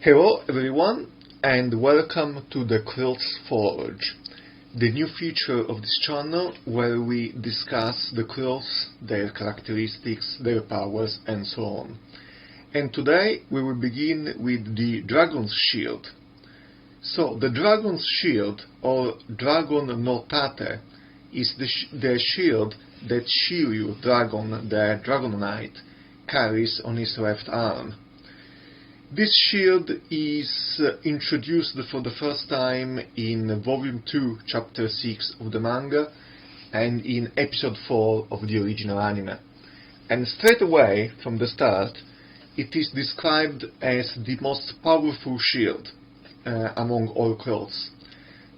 Hello everyone and welcome to the Kotz Forge, the new feature of this channel where we discuss the clothes, their characteristics, their powers and so on. And today we will begin with the Dragon's Shield. So the Dragon's Shield, or Dragon no Tate, is the shield that Shiryu, the Dragon Knight, carries on his left arm. This shield is introduced for the first time in Volume 2, Chapter 6 of the manga and in Episode 4 of the original anime. And straight away, from the start, it is described as the most powerful shield among all clothes.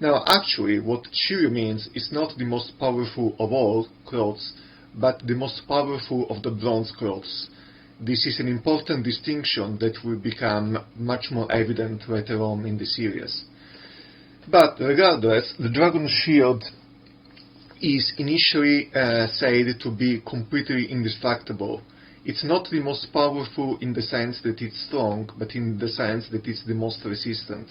Now actually, what Shiryu means is not the most powerful of all clothes, but the most powerful of the bronze clothes. This is an important distinction that will become much more evident later on in the series. But regardless, the Dragon's Shield is initially said to be completely indestructible. It's not the most powerful in the sense that it's strong, but in the sense that it's the most resistant.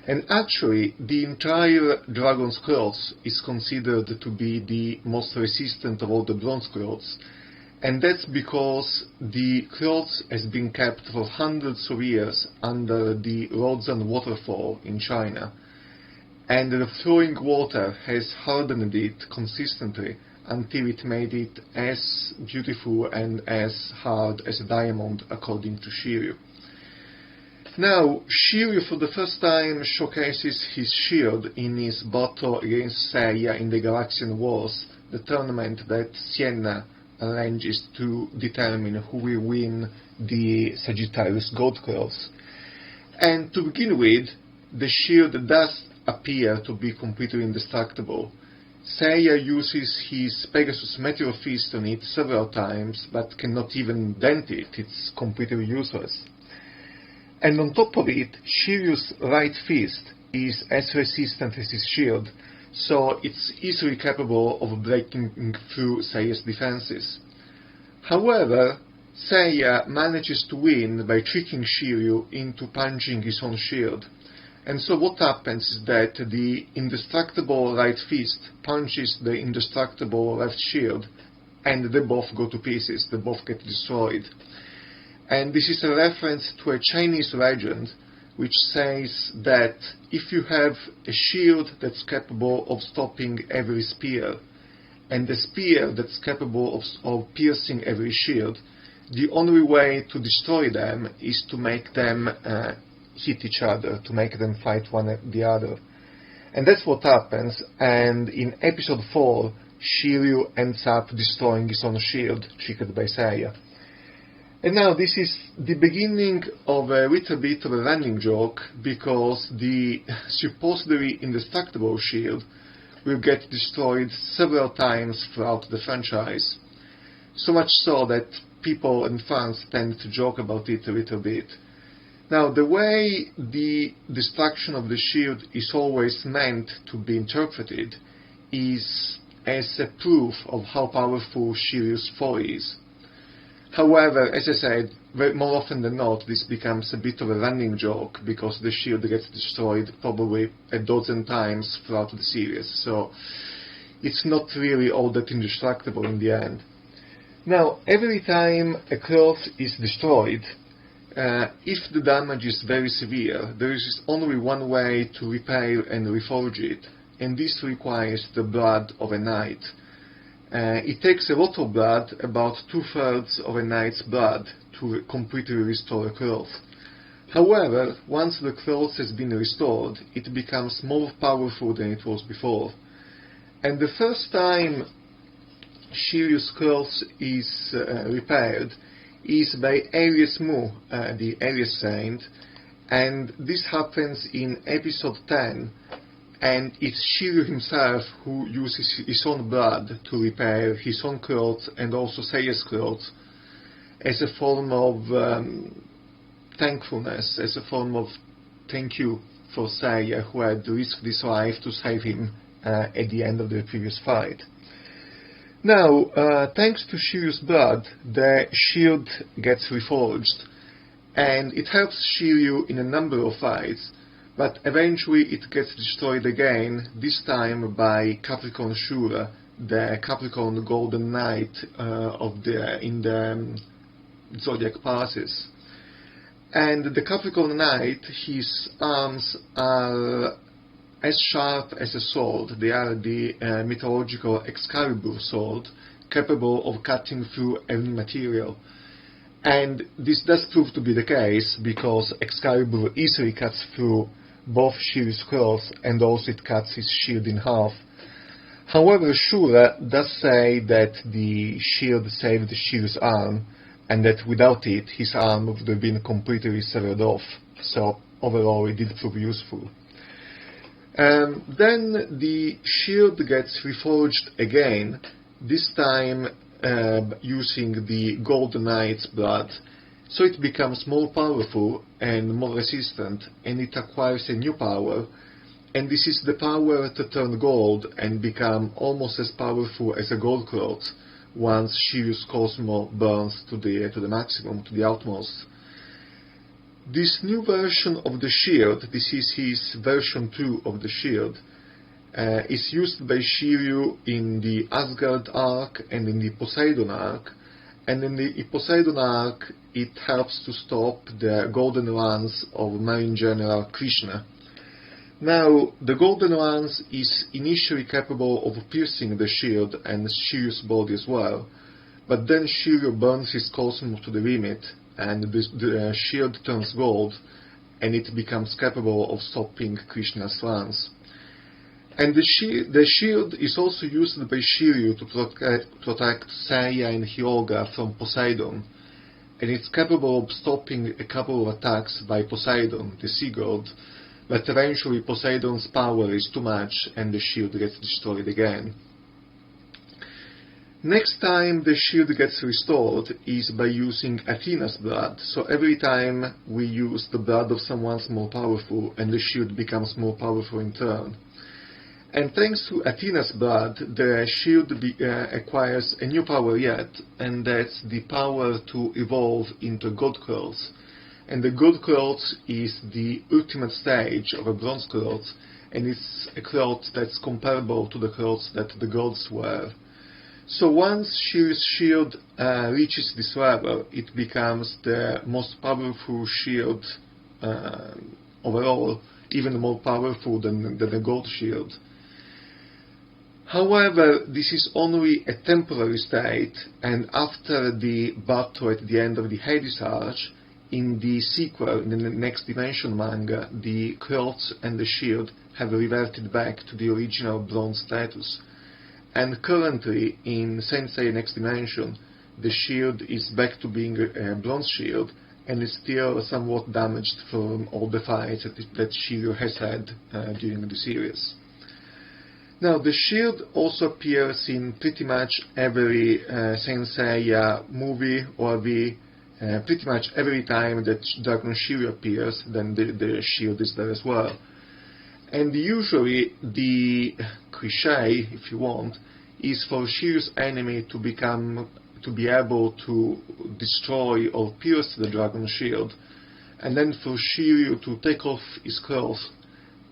And actually, the entire Dragon's clothes is considered to be the most resistant of all the bronze clothes. And that's because the clothes has been kept for hundreds of years under the Rodzan waterfall in China, and the flowing water has hardened it consistently until it made it as beautiful and as hard as a diamond, according to Shiryu. Now, Shiryu for the first time showcases his shield in his battle against Seiya in the Galaxian Wars, the tournament that Sienna arranges to determine who will win the Sagittarius Gold Clothes. And to begin with, the shield does appear to be completely indestructible. Seiya uses his Pegasus Meteor Fist on it several times, but cannot even dent it. It's completely useless. And on top of it, Shiryu's right fist is as resistant as his shield, so it's easily capable of breaking through Seiya's defenses. However, Seiya manages to win by tricking Shiryu into punching his own shield. And so what happens is that the indestructible right fist punches the indestructible left shield, and they both go to pieces, they both get destroyed. And this is a reference to a Chinese legend which says that if you have a shield that's capable of stopping every spear, and a spear that's capable of piercing every shield, the only way to destroy them is to make them hit each other, to make them fight one the other. And that's what happens, and in Episode 4, Shiryu ends up destroying his own shield, tricked by Seiya. And now this is the beginning of a little bit of a running joke, because the supposedly indestructible shield will get destroyed several times throughout the franchise. So much so that people and fans tend to joke about it a little bit. Now, the way the destruction of the shield is always meant to be interpreted is as a proof of how powerful Shiryu's foe is. However, as I said, more often than not, this becomes a bit of a running joke, because the shield gets destroyed probably a dozen times throughout the series, so it's not really all that indestructible in the end. Now, every time a cloth is destroyed, if the damage is very severe, there is only one way to repair and reforge it, and this requires the blood of a knight. It takes a lot of blood, about 2/3 of a knight's blood, to completely restore a cloth. However, once the cloth has been restored, it becomes more powerful than it was before. And the first time Shiryu's cloth is repaired is by Aries Mu, the Aries Saint, and this happens in Episode 10, and it's Shiryu himself who uses his own blood to repair his own clothes and also Seiya's clothes, as a form of thankfulness, as a form of thank you for Seiya, who had risked his life to save him at the end of the previous fight. Now, thanks to Shiryu's blood, the shield gets reforged, and it helps Shiryu in a number of fights, but eventually it gets destroyed again, this time by Capricorn Shura, the Capricorn Golden Knight in the Zodiac passes. And the Capricorn Knight, his arms are as sharp as a sword. They are the mythological Excalibur sword, capable of cutting through any material. And this does prove to be the case, because Excalibur easily cuts through both Shiryu's clothes, and also it cuts his shield in half. However, Shura does say that the shield saved Shiryu's arm, and that without it, his arm would have been completely severed off. So overall, it did prove useful. Then the shield gets reforged again, this time using the Golden Knight's blood, so it becomes more powerful and more resistant, and it acquires a new power, and this is the power to turn gold and become almost as powerful as a gold cloth once Shiryu's Cosmo burns to the maximum, to the utmost. This new version of the shield, this is his version 2 of the shield, is used by Shiryu in the Asgard arc and in the Poseidon arc, and in the Poseidon arc it helps to stop the golden lance of Marine General Krishna. Now, the golden lance is initially capable of piercing the shield and Shiryu's body as well, but then Shiryu burns his Cosmo to the limit, and the shield turns gold, and it becomes capable of stopping Krishna's lance. And the shield is also used by Shiryu to protect Seiya and Hyoga from Poseidon, and it's capable of stopping a couple of attacks by Poseidon, the sea god, but eventually Poseidon's power is too much and the shield gets destroyed again. Next time the shield gets restored is by using Athena's blood, so every time we use the blood of someone more powerful, and the shield becomes more powerful in turn. And thanks to Athena's blood, the shield acquires a new power yet, and that's the power to evolve into God clothes. And the God clothes is the ultimate stage of a bronze cloth, and it's a cloth that's comparable to the clothes that the gods wear. So once Shiryu's shield reaches this level, it becomes the most powerful shield overall, even more powerful than the gold shield. However, this is only a temporary state, and after the battle at the end of the Hades Arch, in the sequel, in the Next Dimension manga, the clothes and the shield have reverted back to the original bronze status. And currently, in Saint Seiya Next Dimension, the shield is back to being a bronze shield, and is still somewhat damaged from all the fights that Shiryu has had during the series. Now, the shield also appears in pretty much every Saint Seiya movie or pretty much every time that Dragon Shiryu appears, then the shield is there as well. And usually the cliché, if you want, is for Shiryu's enemy to be able to destroy or pierce the dragon shield, and then for Shiryu to take off his clothes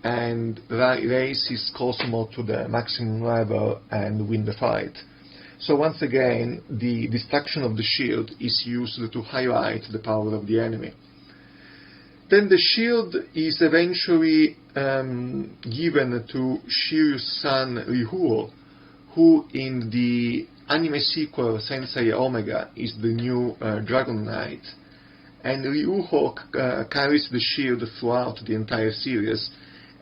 and raise his Cosmo to the maximum level and win the fight. So once again, the destruction of the shield is used to highlight the power of the enemy. Then the shield is eventually given to Shiryu's son Ryuho, who in the anime sequel Saint Seiya Omega is the new Dragon Knight. And Ryuho carries the shield throughout the entire series,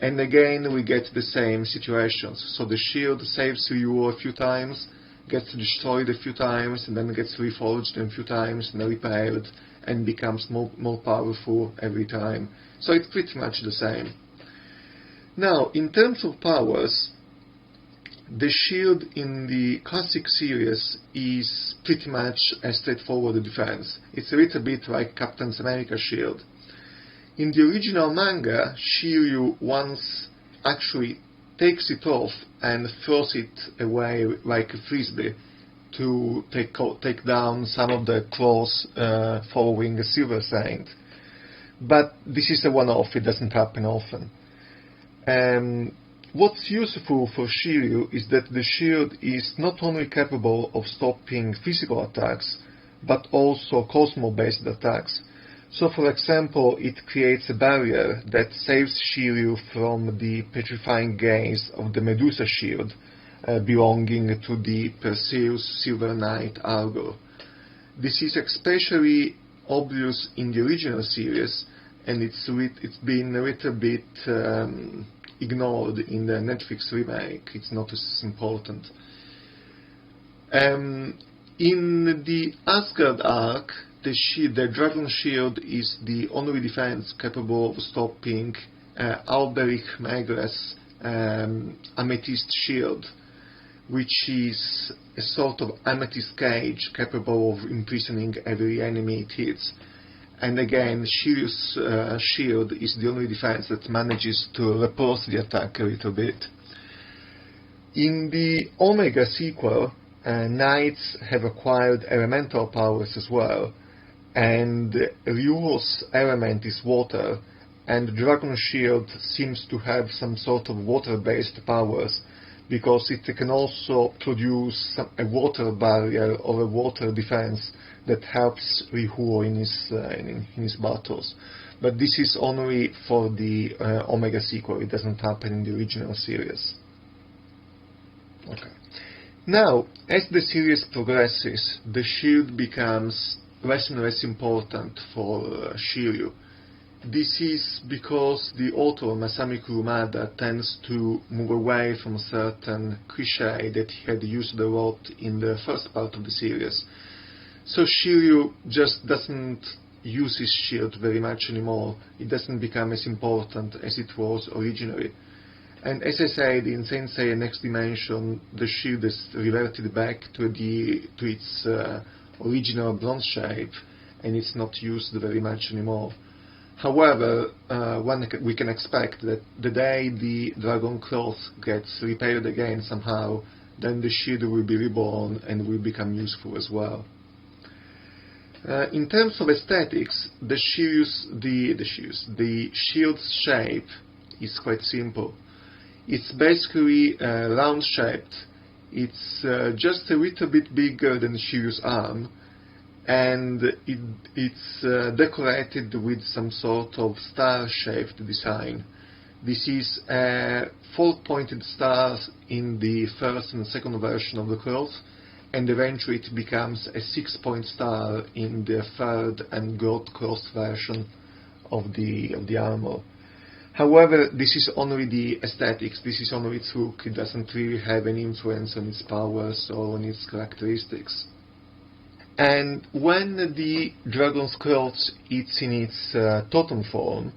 and again we get the same situations. So the shield saves Ryuho a few times, gets destroyed a few times, and then gets reforged a few times and repaired, and becomes more powerful every time. So it's pretty much the same. Now, in terms of powers, the shield in the classic series is pretty much a straightforward defense. It's a little bit like Captain America's shield. In the original manga, Shiryu once actually takes it off and throws it away like a frisbee to take down some of the claws following a Silver Saint. but this is a one-off, it doesn't happen often. What's useful for Shiryu is that the shield is not only capable of stopping physical attacks, but also cosmo-based attacks. So, for example, it creates a barrier that saves Shiryu from the petrifying gaze of the Medusa shield belonging to the Perseus Silver Knight Argor. This is especially obvious in the original series, and it's been a little bit ignored in the Netflix remake. It's not as important. In the Asgard arc, the Dragon Shield is the only defense capable of stopping Alberich Megre's Amethyst Shield, which is a sort of amethyst cage capable of imprisoning every enemy it hits. And again, Shiryu's shield is the only defense that manages to repulse the attack a little bit. In the Omega sequel, Knights have acquired elemental powers as well, and Ryu's element is water, and Dragon Shield seems to have some sort of water-based powers, because it can also produce a water barrier or a water defense that helps Ryu in his battles. But this is only for the Omega sequel, it doesn't happen in the original series. Okay. Now, as the series progresses, the shield becomes less and less important for Shiryu. This is because the author Masami Kurumada tends to move away from a certain cliché that he had used a lot in the first part of the series. So Shiryu just doesn't use his shield very much anymore. It doesn't become as important as it was originally. And as I said, in Saint Seiya Next Dimension, the shield is reverted back to its original bronze shape, and it's not used very much anymore. However, we can expect that the day the Dragon Cloth gets repaired again somehow, then the shield will be reborn and will become useful as well. In terms of aesthetics, the shield's shape is quite simple. It's basically round-shaped. It's just a little bit bigger than Shiryu's arm, and it's decorated with some sort of star-shaped design. This is 4-pointed stars in the first and second version of the cloth, and eventually it becomes a 6-point star in the third and gold cloth version of the armor. However, this is only the aesthetics, this is only its look, it doesn't really have any influence on its powers or on its characteristics. And when the Dragon's Cloth is in its totem form,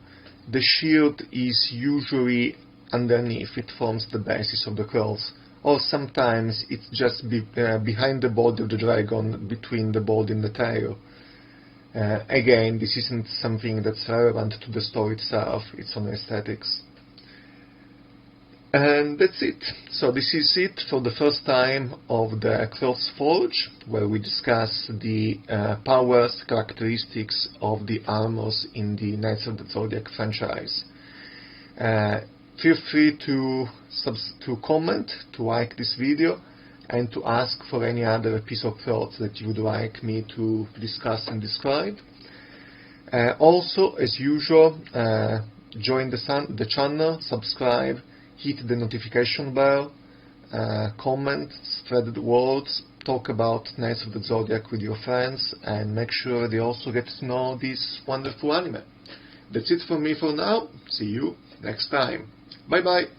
the shield is usually underneath, it forms the basis of the cloth, or sometimes it's just behind the body of the dragon, between the body and the tail. Again, this isn't something that's relevant to the story itself, it's on aesthetics. And that's it. So this is it for the first time of the Cloth's Forge, where we discuss the powers, characteristics of the armors in the Knights of the Zodiac franchise. Feel free to comment, to like this video, and to ask for any other piece of cloth that you would like me to discuss and describe. Also, as usual, join the channel, subscribe, hit the notification bell, comment, spread the words, talk about Knights of the Zodiac with your friends, and make sure they also get to know this wonderful anime. That's it from me for now. See you next time. Bye bye.